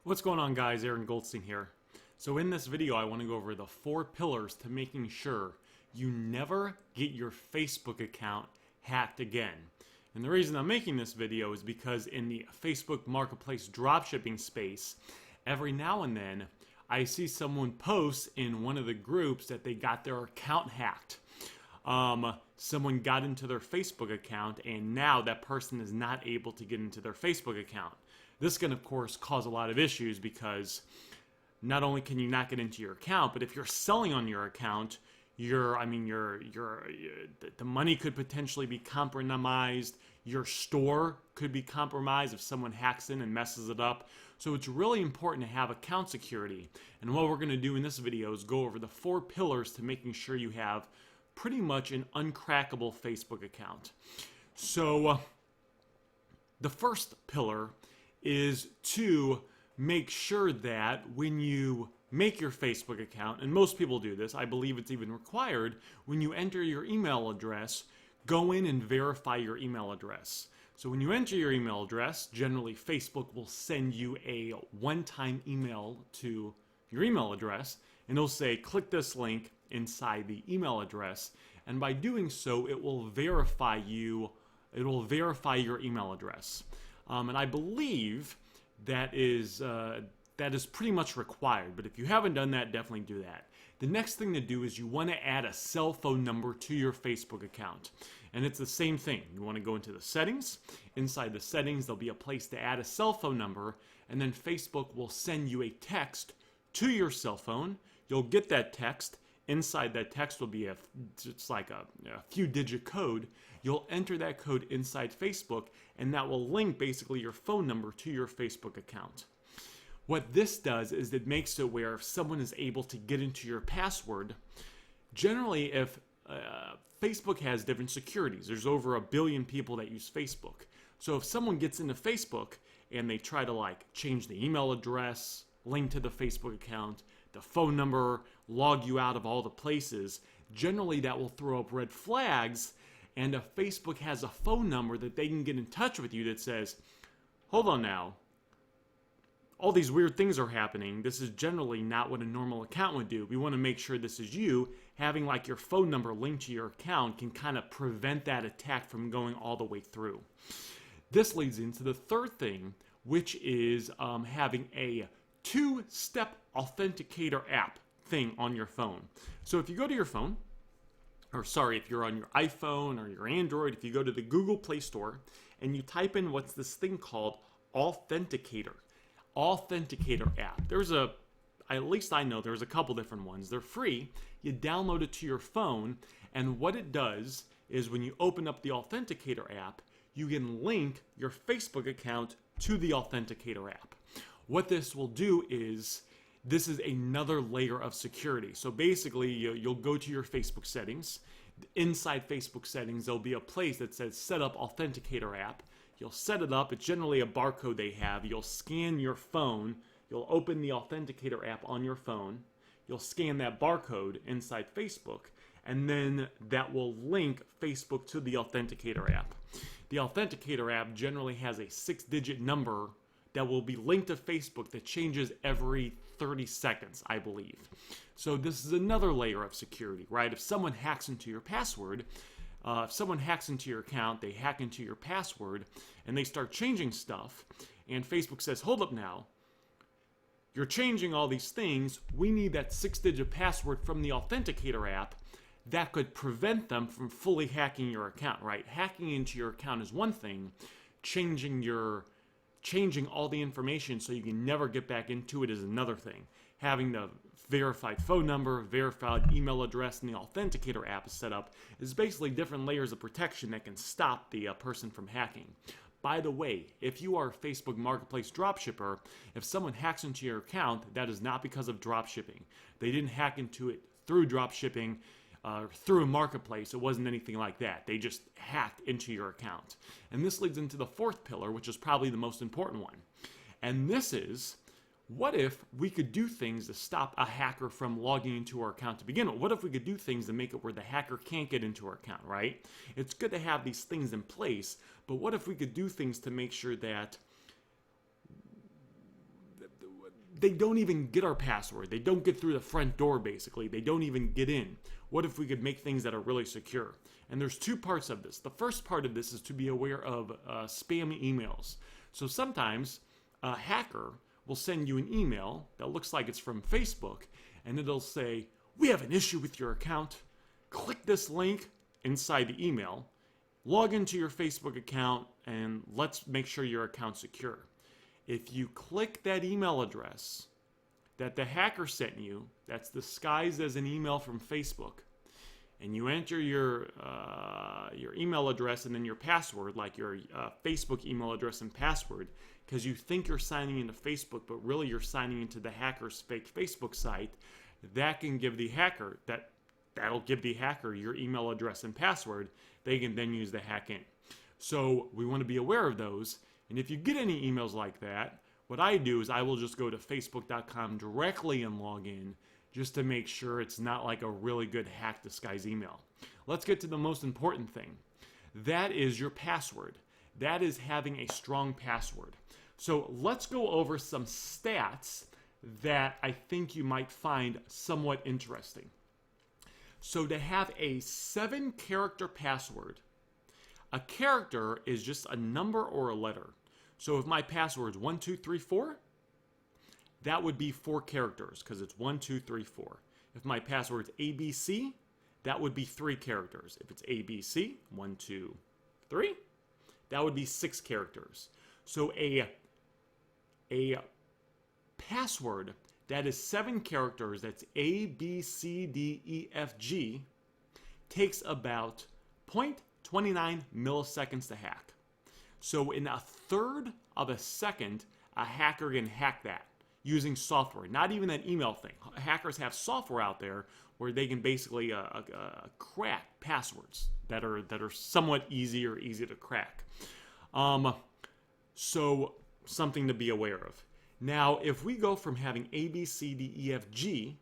What's going on, guys? Aaron Goldsten here. So in this video I want to go over the 4 pillars to making sure you never get your Facebook account hacked again. And the reason I'm making this video is because in the Facebook Marketplace dropshipping space, every now and then I see someone post in one of the groups that they got their account hacked. Someone got into their Facebook account and now that person is not able to get into their Facebook account. This can, of course, cause a lot of issues because not only can you not get into your account, but if you're selling on your account, the money could potentially be compromised. Your store could be compromised if someone hacks in and messes it up. So it's really important to have account security. And what we're going to do in this video is go over the 4 pillars to making sure you have pretty much an uncrackable Facebook account. So the first pillar is to make sure that when you make your Facebook account, and most people do this, I believe it's even required, when you enter your email address, go in and verify your email address. So when you enter your email address, generally Facebook will send you a one-time email to your email address, and it'll say, click this link inside the email address, and by doing so, it will verify your email address. And I believe that is pretty much required. But if you haven't done that, definitely do that. The next thing to do is you want to add a cell phone number to your Facebook account. And it's the same thing. You want to go into the settings. Inside the settings, there'll be a place to add a cell phone number. And then Facebook will send you a text to your cell phone. You'll get that text. Inside that text will be a few digit code. You'll enter that code inside Facebook, and that will link basically your phone number to your Facebook account. What this does is it makes it where if someone is able to get into your password, generally if Facebook has different securities, there's over 1 billion people that use Facebook. So if someone gets into Facebook and they try to change the email address, link to the Facebook account, the phone number, log you out of all the places, generally that will throw up red flags. And if Facebook has a phone number that they can get in touch with you that says, hold on now, all these weird things are happening. This is generally not what a normal account would do. We want to make sure this is you. Having your phone number linked to your account can kind of prevent that attack from going all the way through. This leads into the third thing, which is having a 2-step authenticator app thing on your phone. So if you go to your phone, if you're on your iPhone or your Android, if you go to the Google Play Store and you type in what's this thing called Authenticator app. At least I know there's a couple different ones. They're free. You download it to your phone, and what it does is when you open up the Authenticator app, you can link your Facebook account to the Authenticator app. What this will do is, this is another layer of security. So basically, you'll go to your Facebook settings. Inside Facebook settings, there'll be a place that says Set Up Authenticator App. You'll set it up. It's generally a barcode they have. You'll scan your phone. You'll open the Authenticator app on your phone. You'll scan that barcode inside Facebook, and then that will link Facebook to the Authenticator app. The Authenticator app generally has a 6-digit number that will be linked to Facebook that changes every 30 seconds, I believe. So this is another layer of security, right? If someone hacks into your password, if someone hacks into your account, they hack into your password, and they start changing stuff, and Facebook says, hold up now, you're changing all these things, we need that 6-digit password from the Authenticator app. That could prevent them from fully hacking your account, right? Hacking into your account is one thing, changing all the information so you can never get back into it is another thing. Having the verified phone number, verified email address, and the Authenticator app is set up is basically different layers of protection that can stop the person from hacking. By the way, if you are a Facebook Marketplace dropshipper, if someone hacks into your account, that is not because of dropshipping. They didn't hack into it through dropshipping, through a marketplace. It wasn't anything like that. They just hacked into your account. And this leads into the 4th pillar, which is probably the most important one. And this is, what if we could do things to stop a hacker from logging into our account to begin with? What if we could do things to make it where the hacker can't get into our account, right? It's good to have these things in place, but what if we could do things to make sure that they don't even get our password. They don't get through the front door, basically. They don't even get in. What if we could make things that are really secure? And there's two parts of this. The first part of this is to be aware of spam emails. So sometimes a hacker will send you an email that looks like it's from Facebook, and it'll say, "We have an issue with your account. Click this link inside the email, log into your Facebook account, and let's make sure your account's secure." If you click that email address that the hacker sent you, that's disguised as an email from Facebook, and you enter your email address and then your password, like your Facebook email address and password, because you think you're signing into Facebook, but really you're signing into the hacker's fake Facebook site, that can give the hacker, that'll give the hacker your email address and password. They can then use the hack in. So we want to be aware of those. And if you get any emails like that, what I do is I will just go to facebook.com directly and log in, just to make sure it's not like a really good hack disguise email. Let's get to the most important thing. That is your password. That is having a strong password. So let's go over some stats that I think you might find somewhat interesting. So to have a 7-character password, a character is just a number or a letter. So if my password is 1234, that would be 4 characters because it's 1234. If my password is ABC, that would be 3 characters. If it's ABC, 1, 2, 3, that would be 6 characters. So a password that is 7 characters, that's A, B, C, D, E, F, G, takes about 0.29 milliseconds to hack. So in a third of a second, a hacker can hack that using software, not even that email thing. Hackers have software out there where they can basically crack passwords that are somewhat easy to crack. So something to be aware of. Now, if we go from having A, B, C, D, E, F, G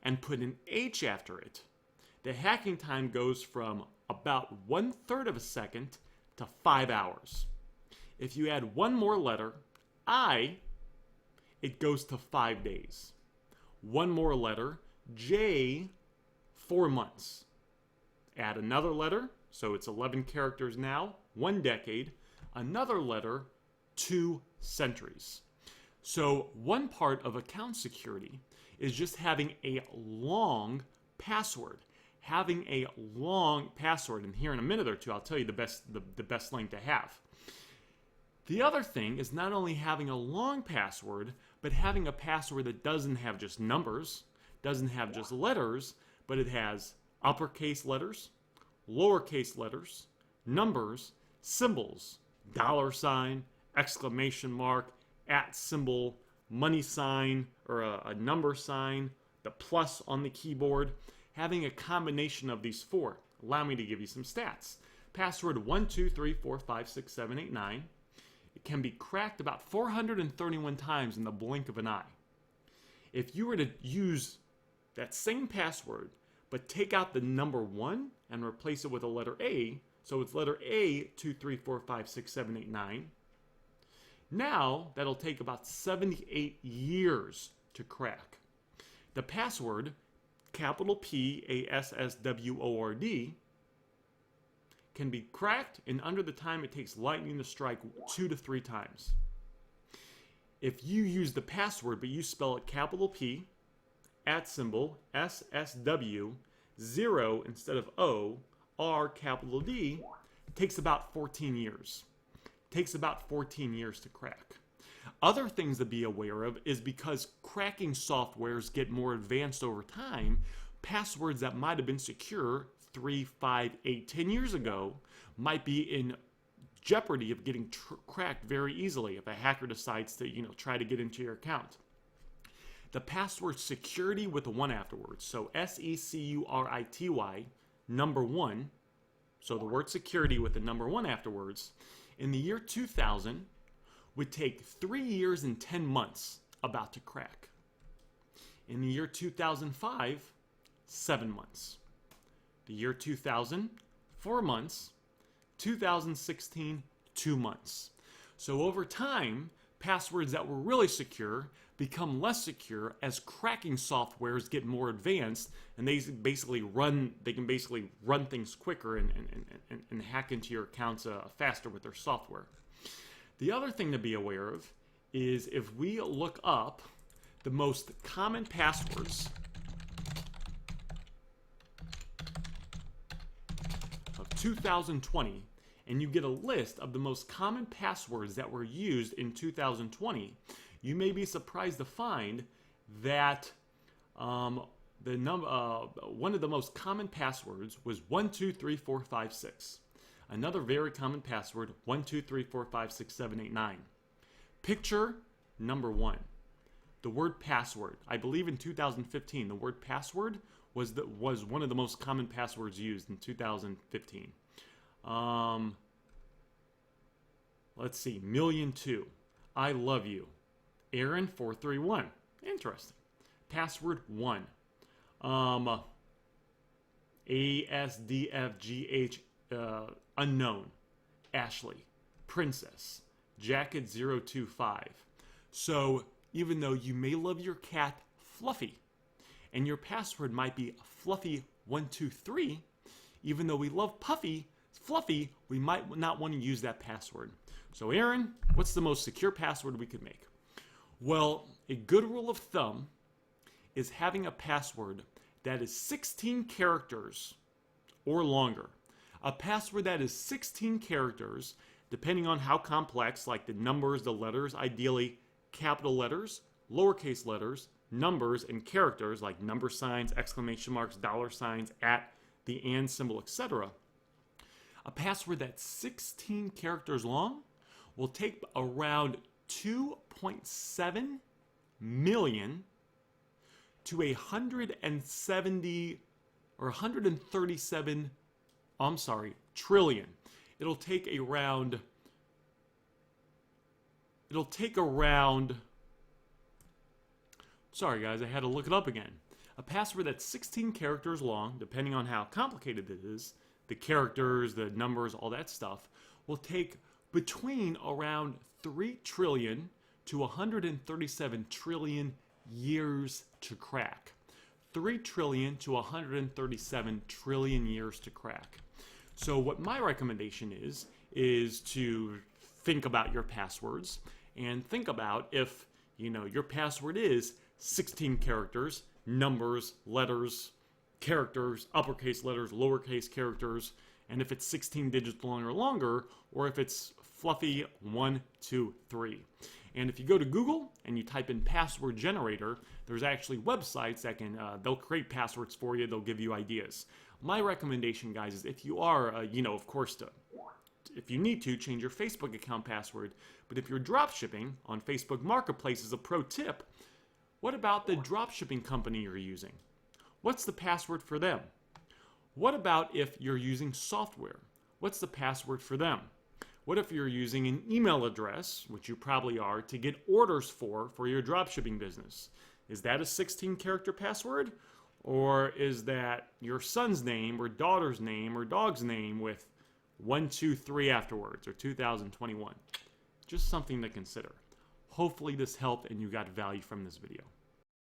and put an H after it, the hacking time goes from about 1/3 of a second to 5 hours. If you add one more letter, I, it goes to 5 days. One more letter, J, 4 months. Add another letter, so it's 11 characters now, 1 decade. Another letter, 2 centuries. So one part of account security is just having a long password. Having a long password, and here in a minute or two, I'll tell you the best link to have. The other thing is not only having a long password, but having a password that doesn't have just numbers, doesn't have just letters, but it has uppercase letters, lowercase letters, numbers, symbols, $, exclamation mark, @ symbol, money sign, or a number sign, the plus on the keyboard. Having a combination of these 4. Allow me to give you some stats. Password 123456789. It can be cracked about 431 times in the blink of an eye. If you were to use that same password, but take out the number 1 and replace it with a letter A, so it's letter A 234567889. Now, that'll take about 78 years to crack. The password, capital PASSWORD, can be cracked in under the time it takes lightning to strike 2 to 3 times. If you use the password, but you spell it capital P, @ symbol, SSW, 0 instead of O, R, capital D, it takes about 14 years. Takes about 14 years to crack. Other things to be aware of is because cracking softwares get more advanced over time, passwords that might have been secure 3, 5, 8, 10 years ago might be in jeopardy of getting cracked very easily if a hacker decides to, try to get into your account. The password security with a 1 afterwards, so SECURITY, number 1, so the word security with the number 1 afterwards, in the year 2000, would take 3 years and 10 months about to crack. In the year 2005, 7 months. The year 2000, 4 months. 2016, 2 months. So over time, Passwords that were really secure become less secure as cracking softwares get more advanced, and they can basically run things quicker and hack into your accounts faster with their software. The other thing to be aware of is if we look up the most common passwords of 2020, and you get a list of the most common passwords that were used in 2020, you may be surprised to find that one of the most common passwords was 123456. Another very common password, 1234567889. Picture number 1. The word password. I believe in 2015, the word password was one of the most common passwords used in 2015. Let's see, 1,000,002. I love you. Aaron 431. Interesting. Password 1. ASDFGH unknown. Ashley. Princess. Jacket 025. So even though you may love your cat Fluffy, and your password might be Fluffy123, even though we love Fluffy, we might not want to use that password. So Aaron, what's the most secure password we could make? Well, a good rule of thumb is having a password that is 16 characters or longer. A password that is 16 characters, depending on how complex, like the numbers, the letters, ideally capital letters, lowercase letters, numbers, and characters like number signs, exclamation marks, dollar signs, at, the and symbol, etc. A password that's 16 characters long will take around 2.7 million to 170 or 137, trillion. It'll take around, sorry guys, I had to look it up again. A password that's 16 characters long, depending on how complicated it is, the characters, the numbers, all that stuff, will take between around 3 trillion to 137 trillion years to crack. 3 trillion to 137 trillion years to crack. So what my recommendation is to think about your passwords and think about if, your password is 16 characters, numbers, letters, characters, uppercase letters, lowercase characters, and if it's 16 digits long or longer, or if it's Fluffy 123. And if you go to Google and you type in password generator, there's actually websites that can, they'll create passwords for you, they'll give you ideas. My recommendation, guys, is if you are, of course, if you need to, change your Facebook account password. But if you're dropshipping on Facebook Marketplace, as a pro tip, what about the dropshipping company you're using? What's the password for them? What about if you're using software? What's the password for them? What if you're using an email address, which you probably are, to get orders for your dropshipping business? Is that a 16-character password? Or is that your son's name or daughter's name or dog's name with 123 afterwards, or 2021? Just something to consider. Hopefully this helped and you got value from this video.